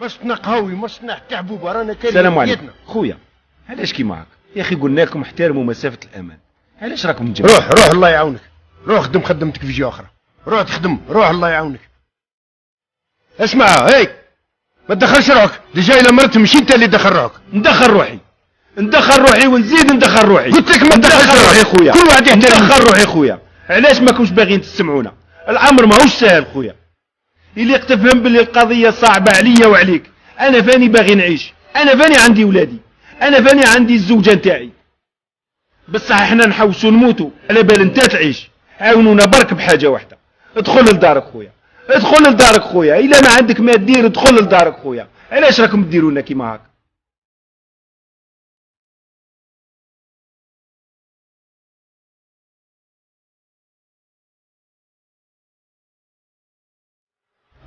مصنع قوي، مصنع تاع بوبا، رانا كاين. السلام عليكم خويا. علاش كيما هاك يا اخي؟ قلنا لكم احترموا مسافه الامان، علاش راكم تجمعوا؟ روح الله يعاونك، روح خدم خدمتك في جهه اخرى، روح تخدم، روح الله يعاونك. اسمع هاي، ما تدخلش روحك، ديجا الا مرت مشي انت اللي دخل روحك. ندخل روحي ونزيد ندخل روحي. قلت لك ما تدخلش روحي خويا، كل واحد يحترم. ندخل روحي خويا. علاش ما كنتش باغيين تسمعونا؟ الامر ماهوش ساهل خويا. يليق تفهم باللي القضيه صعبه عليا وعليك. انا فاني باغي نعيش، انا فاني عندي ولادي، انا فاني عندي الزوجه نتاعي. بصح احنا نحوسوا نموتوا على بال انت تعيش. عاونونا برك بحاجه واحده، ادخل لدارك خويا، ادخل لدارك خويا. الا ما عندك ما دير ادخل لدارك خويا. علاش راكم ديروا لنا كيما هاك؟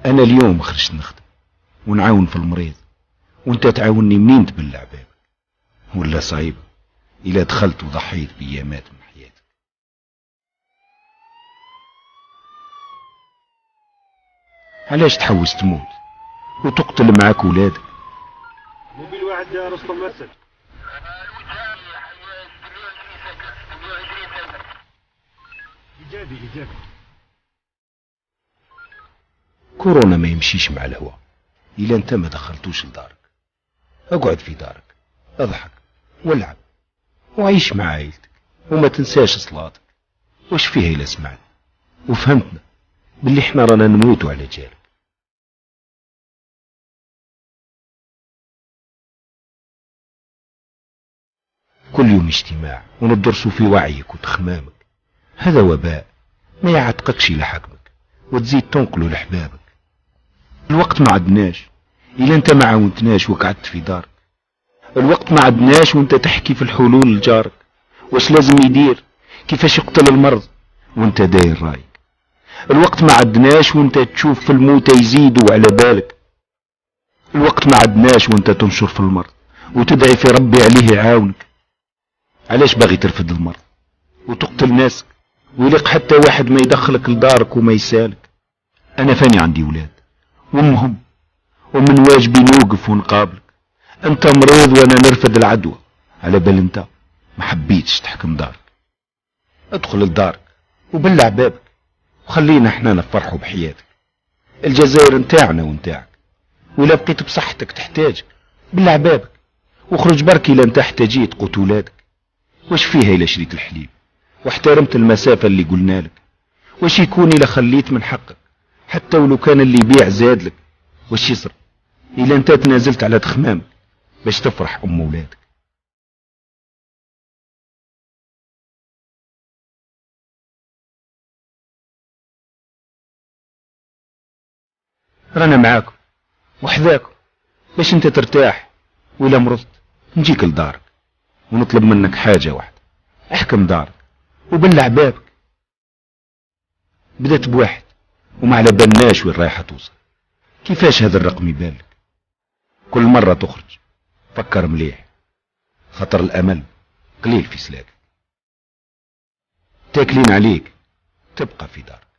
انا اليوم خرجت نخدم ونعاون في المريض، وانت تعاوني منين تبلع بابك؟ ولا صعيبه الا دخلت وضحيت بايامات من حياتك. علاش تحوس تموت وتقتل معاك ولادك؟ موبيل واحد يا رستم مرسل. ايجابي. كورونا ما يمشيش مع الهواء الا انت ما دخلتوش لدارك. اقعد في دارك، اضحك والعب وعيش مع عائلتك، وما تنساش صلاتك. وش فيها الا سمعت وفهمتنا باللي احنا رانا نموتوا على جالك. كل يوم اجتماع وندرسوا في وعيك وتخمامك. هذا وباء ما يعتقكش لحكمك وتزيد تنقله لحبابك. الوقت ما عدناش الا انت ما عاونتناش وقعدت في دارك. الوقت ما عدناش وانت تحكي في الحلول لجارك، واش لازم يدير، كيفاش يقتل المرض وانت داير رايك. الوقت ما عدناش وانت تشوف في الموتى يزيدوا على بالك. الوقت ما عدناش وانت تنشر في المرض وتدعي في ربي عليه يعاونك. علاش باغي ترفد المرض وتقتل ناسك ويليق حتى واحد ما يدخلك لدارك وما يسالك؟ انا فاني عندي ولاد وامهم، ومن واجبي نوقف ونقابلك. انت مريض وانا نرفد العدوى على بال انت ما حبيتش تحكم دارك. ادخل لدارك وبلع بابك وخلينا احنا نفرحوا بحياتك. الجزائر نتاعنا ونتاعك، ولا بقيت بصحتك تحتاجك بلع بابك وخرج بركي الا انت احتاجيت قوت ولادك. واش فيها الا شريت الحليب واحترمت المسافة اللي قلنا لك؟ واش يكون الا خليت من حقك حتى ولو كان اللي يبيع زاد لك؟ واش يصير الا انت تنازلت على تخمامك باش تفرح ولادك؟ رانا معاكم وحذاكم باش انت ترتاح، ولا مرضت نجيك لدارك ونطلب منك حاجة واحدة، احكم دارك وبلع بابك. بدأت بواحد وما على بالناش وين رايحة توصل. كيفاش هذا الرقم يبالك؟ كل مرة تخرج فكر مليح، خطر الأمل قليل في سلاك. تاكلين عليك تبقى في دارك.